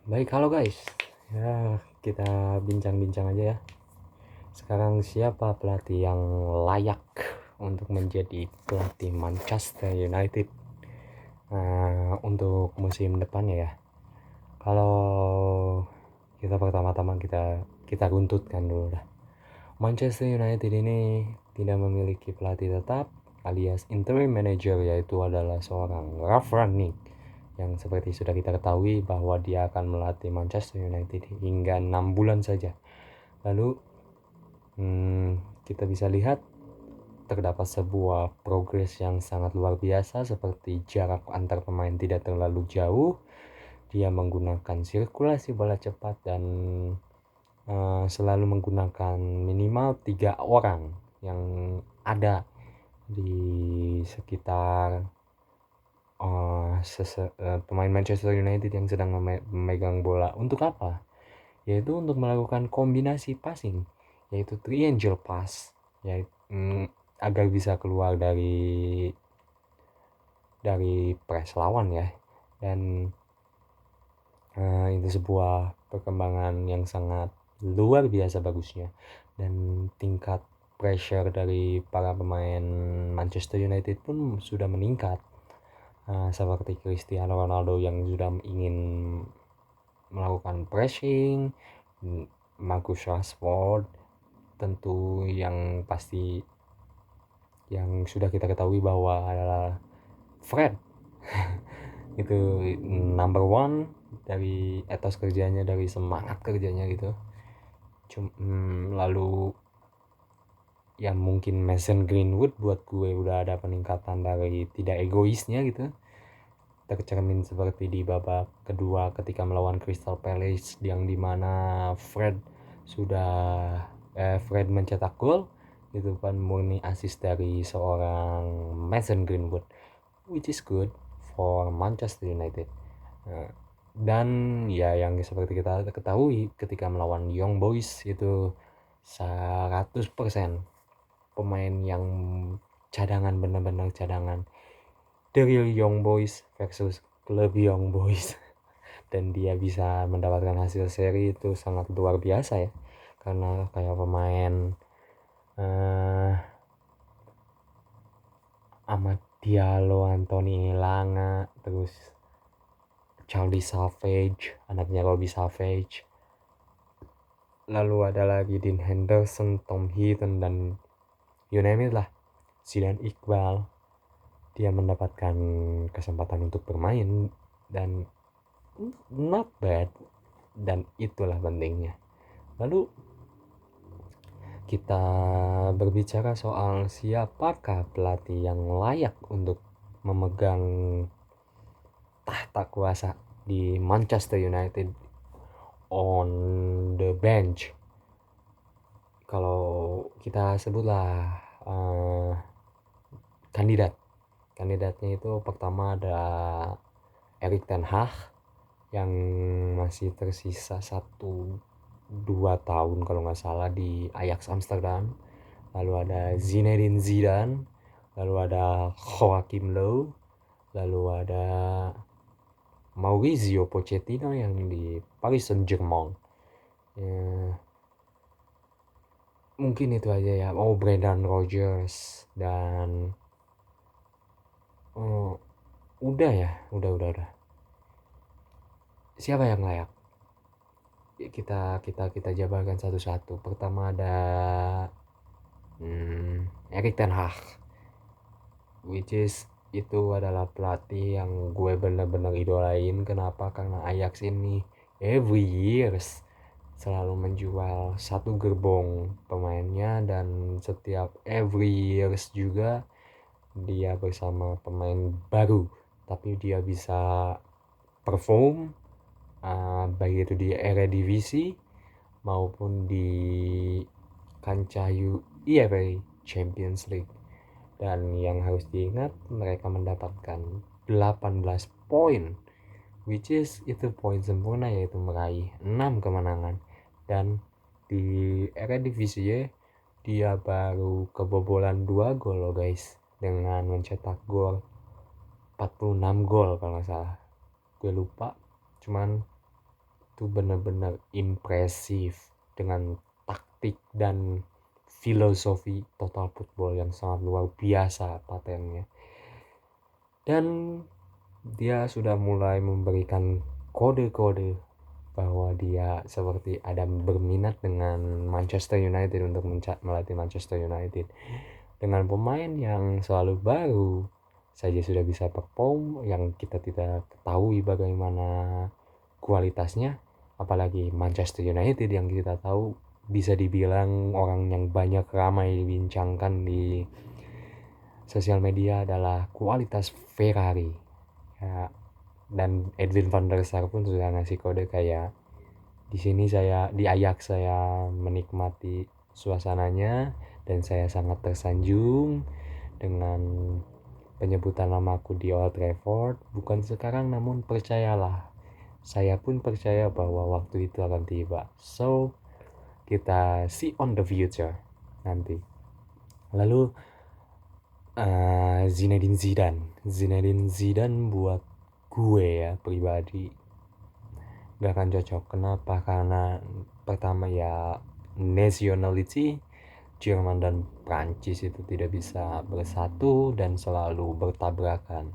Baik, halo guys. Ya, kita bincang-bincang aja ya. Sekarang siapa pelatih yang layak untuk menjadi pelatih Manchester United untuk musim depannya ya? Kalau kita pertama-tama kita runtutkan dulu dah. Manchester United ini tidak memiliki pelatih tetap alias interim manager, yaitu adalah seorang Ralf Rangnick yang seperti sudah kita ketahui bahwa dia akan melatih Manchester United hingga 6 bulan saja. Lalu kita bisa lihat terdapat sebuah progres yang sangat luar biasa, seperti jarak antar pemain tidak terlalu jauh, dia menggunakan sirkulasi bola cepat dan selalu menggunakan minimal 3 orang yang ada di sekitar pemain Manchester United yang sedang memegang bola. Untuk apa? Yaitu untuk melakukan kombinasi passing, yaitu triangle pass, yaitu agar bisa keluar dari press lawan ya. Dan itu sebuah perkembangan yang sangat luar biasa bagusnya, dan tingkat pressure dari para pemain Manchester United pun sudah meningkat, seperti Cristiano Ronaldo yang sudah ingin melakukan pressing, Marcus Rashford tentu yang pasti yang sudah kita ketahui bahwa adalah Fred itu number one dari etos kerjanya, dari semangat kerjanya gitu. Lalu ya mungkin Mason Greenwood buat gue udah ada peningkatan dari tidak egoisnya gitu, tercermin seperti di babak kedua ketika melawan Crystal Palace, yang dimana Fred mencetak gol itu kan murni assist dari seorang Mason Greenwood, which is good for Manchester United. Dan ya yang seperti kita ketahui ketika melawan Young Boys itu 100% pemain yang cadangan, benar-benar cadangan, the real Young Boys versus klub Young Boys. Dan dia bisa mendapatkan hasil seri itu sangat luar biasa ya, karena kayak pemain Amad Diallo, Anthony Elanga, terus Charlie Savage, anaknya Robbie Savage, lalu ada lagi Dean Henderson, Tom Heaton, dan you name it lah, Zidane Iqbal. Dia mendapatkan kesempatan untuk bermain dan not bad, dan itulah pentingnya. Lalu kita berbicara soal siapakah pelatih yang layak untuk memegang tahta kuasa di Manchester United on the bench. Kalau kita sebutlah kandidatnya itu pertama ada Erik ten Hag yang masih tersisa 1-2 tahun kalau nggak salah di Ajax Amsterdam. Lalu ada Zinedine Zidane, lalu ada Joachim Low, lalu ada Mauricio Pochettino yang di Paris Saint-Germain. Mungkin itu aja ya. Brendan Rodgers dan udah ya, udah. Siapa yang layak? Kita jabarkan satu-satu. Pertama ada Erik ten Hag, which is itu adalah pelatih yang gue benar-benar idolain. Kenapa? Karena Ajax ini every years selalu menjual satu gerbong pemainnya, dan setiap every years juga dia bersama pemain baru tapi dia bisa perform, baik itu di Eredivisie maupun di kancah UEFA Champions League. Dan yang harus diingat, mereka mendapatkan 18 poin, which is itu poin sempurna, yaitu meraih 6 kemenangan. Dan di Eredivisie dia baru kebobolan 2 gol loh guys, dengan mencetak gol 46 gol kalau nggak salah, gue lupa, cuman itu benar-benar impresif dengan taktik dan filosofi total football yang sangat luar biasa patennya. Dan dia sudah mulai memberikan kode-kode bahwa dia seperti ada berminat dengan Manchester United untuk melatih Manchester United. Dengan pemain yang selalu baru saja sudah bisa perform yang kita tidak ketahui bagaimana kualitasnya, apalagi Manchester United yang kita tahu bisa dibilang orang yang banyak ramai dibincangkan di sosial media adalah kualitas Ferrari ya. Dan Edwin van der Sar pun sudah ngasih kode kayak di sini di Ajax saya menikmati suasananya dan saya sangat tersanjung dengan penyebutan namaku di Old Trafford. Bukan sekarang namun percayalah, saya pun percaya bahwa waktu itu akan tiba. So kita see on the future nanti. Lalu Zinedine Zidane buat gue ya pribadi gak akan cocok. Kenapa? Karena pertama ya nationality Jerman dan Prancis itu tidak bisa bersatu dan selalu bertabrakan.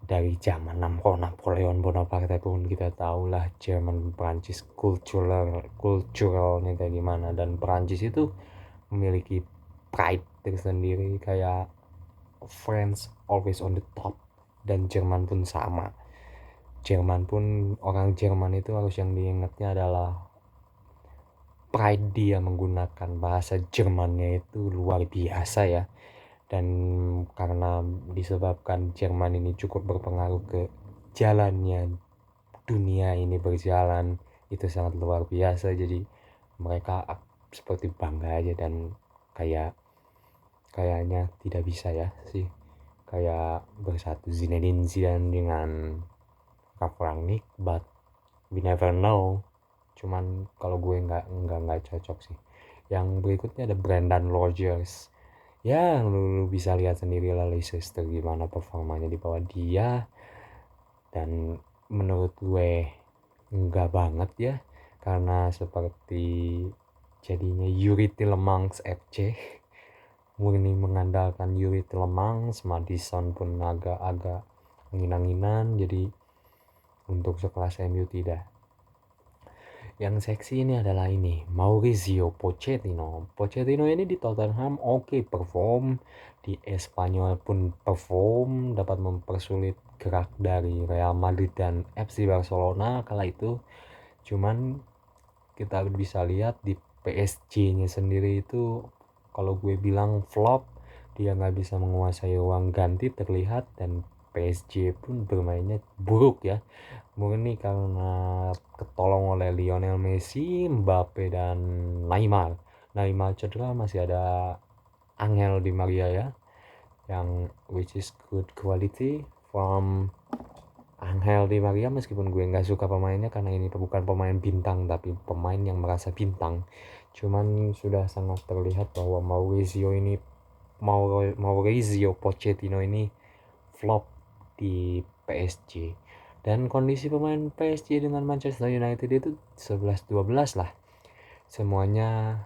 Dari zaman Napoleon Bonaparte pun kita tahu lah Jerman Prancis kulturalnya kayak gimana, dan Prancis itu memiliki pride tersendiri kayak France always on the top, dan Jerman pun sama. Orang Jerman itu harus yang diingatnya adalah pride dia menggunakan bahasa Jermannya itu luar biasa ya. Dan karena disebabkan Jerman ini cukup berpengaruh ke jalannya dunia ini berjalan, itu sangat luar biasa. Jadi mereka seperti bangga aja dan kayaknya tidak bisa ya sih kayak bersatu Zinedine Zidane dengan Ralf Rangnick, but we never know. Cuman kalau gue nggak cocok sih. Yang berikutnya ada Brendan Rodgers. Ya lu bisa lihat sendiri lah Leicester gimana performanya di bawah dia, dan menurut gue enggak banget ya, karena seperti jadinya Yuri Tielemans FC, murni mengandalkan Yuri Tielemans. Maddison pun agak-agak angin-anginan, jadi untuk sekelas MU tidak. Yang seksi ini adalah Mauricio Pochettino. Pochettino ini di Tottenham oke perform, di Espanyol pun perform, dapat mempersulit gerak dari Real Madrid dan FC Barcelona kala itu. Cuman kita bisa lihat di PSG-nya sendiri itu, kalau gue bilang flop, dia nggak bisa menguasai ruang ganti terlihat, dan PSG pun bermainnya buruk ya, murni karena ketolong oleh Lionel Messi, Mbappe dan Neymar. Neymar cedera, masih ada Angel Di Maria ya, yang which is good quality from Angel Di Maria, meskipun gue nggak suka pemainnya karena ini bukan pemain bintang tapi pemain yang merasa bintang. Cuman sudah sangat terlihat bahwa Mauricio Pochettino ini flop di PSG. Dan kondisi pemain PSG dengan Manchester United itu 11-12 lah. Semuanya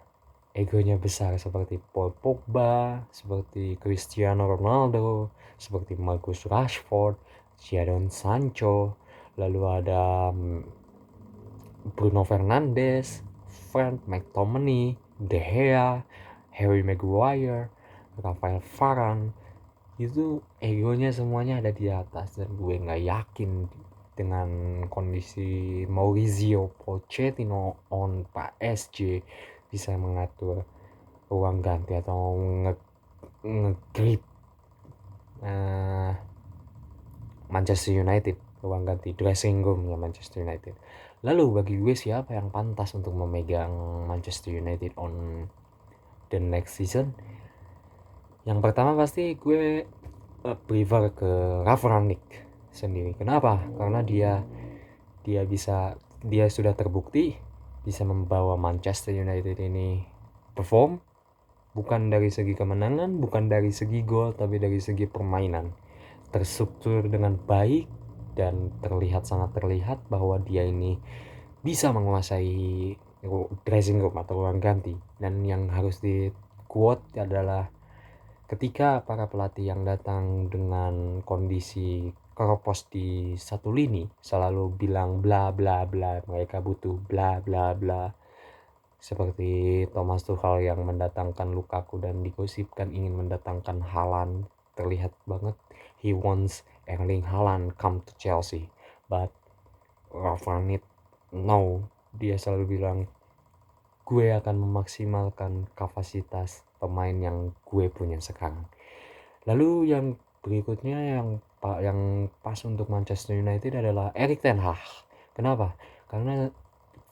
egonya besar, seperti Paul Pogba, seperti Cristiano Ronaldo, seperti Marcus Rashford, Jadon Sancho, lalu ada Bruno Fernandes, Frank McTominay, De Gea, Harry Maguire, Rafael Varane. Itu egonya semuanya ada di atas, dan gue nggak yakin dengan kondisi Mauricio Pochettino on PSG bisa mengatur ruang ganti atau nge-grip Manchester United, ruang ganti dressing roomnya Manchester United. Lalu bagi gue siapa yang pantas untuk memegang Manchester United on the next season? Yang pertama pasti gue prefer ke Ralf Rangnick sendiri. Kenapa? Karena dia sudah terbukti bisa membawa Manchester United ini perform, bukan dari segi kemenangan, bukan dari segi gol, tapi dari segi permainan terstruktur dengan baik dan sangat terlihat bahwa dia ini bisa menguasai dressing room atau ruang ganti. Dan yang harus di quote adalah ketika para pelatih yang datang dengan kondisi keropos di satu lini selalu bilang bla bla bla, mereka butuh bla bla bla, seperti Thomas Tuchel yang mendatangkan Lukaku dan digosipkan ingin mendatangkan Haaland. Terlihat banget he wants Erling Haaland come to Chelsea, but Ralf Rangnick no, dia selalu bilang gue akan memaksimalkan kapasitas pemain yang gue punya sekarang. Lalu yang berikutnya yang pas untuk Manchester United adalah Erik ten Hag. Kenapa? Karena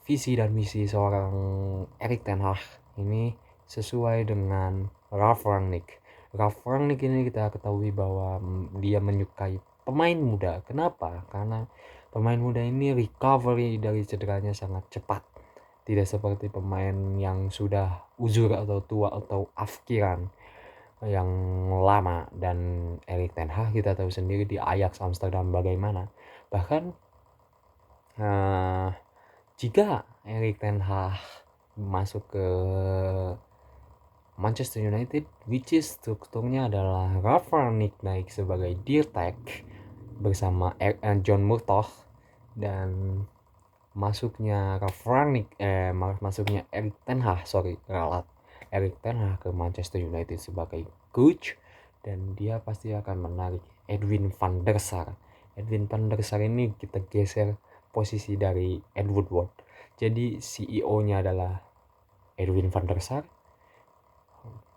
visi dan misi seorang Erik ten Hag ini sesuai dengan Ralf Rangnick. Ralf Rangnick ini kita ketahui bahwa dia menyukai pemain muda. Kenapa? Karena pemain muda ini recovery dari cederanya sangat cepat. Tidak seperti pemain yang sudah uzur atau tua atau afkiran yang lama. Dan Erik ten Hag kita tahu sendiri di Ajax Amsterdam bagaimana. Bahkan jika Erik ten Hag masuk ke Manchester United, which is strukturnya adalah Ralf Rangnick naik sebagai Dirtek bersama John Murtough, dan masuknya Erik ten Hag ke Manchester United sebagai coach, dan dia pasti akan menarik Edwin van der Sar. Edwin van der Sar ini kita geser posisi dari Ed Woodward. Jadi CEO-nya adalah Edwin van der Sar,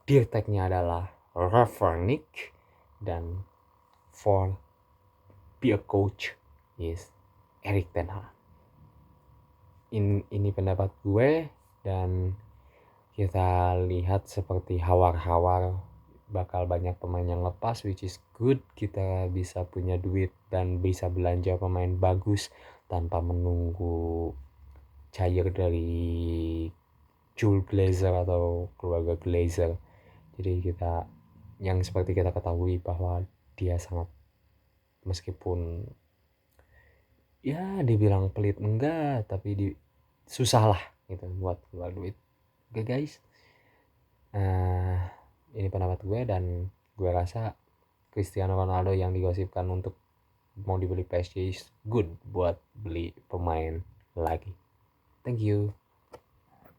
Dirteknya adalah Ralf Rangnick, dan for be a coach is Erik ten Hag. Ini pendapat gue, dan kita lihat seperti hawar-hawar bakal banyak pemain yang lepas, which is good. Kita bisa punya duit dan bisa belanja pemain bagus tanpa menunggu cair dari Jules Glazer atau keluarga Glazer. Jadi yang seperti kita ketahui bahwa dia sangat, meskipun ya dibilang pelit enggak, tapi susah lah gitu buat keluar duit. Oke guys, ini pendapat gue, dan gue rasa Cristiano Ronaldo yang digosipkan untuk mau dibeli PSG is good buat beli pemain lagi. Thank you.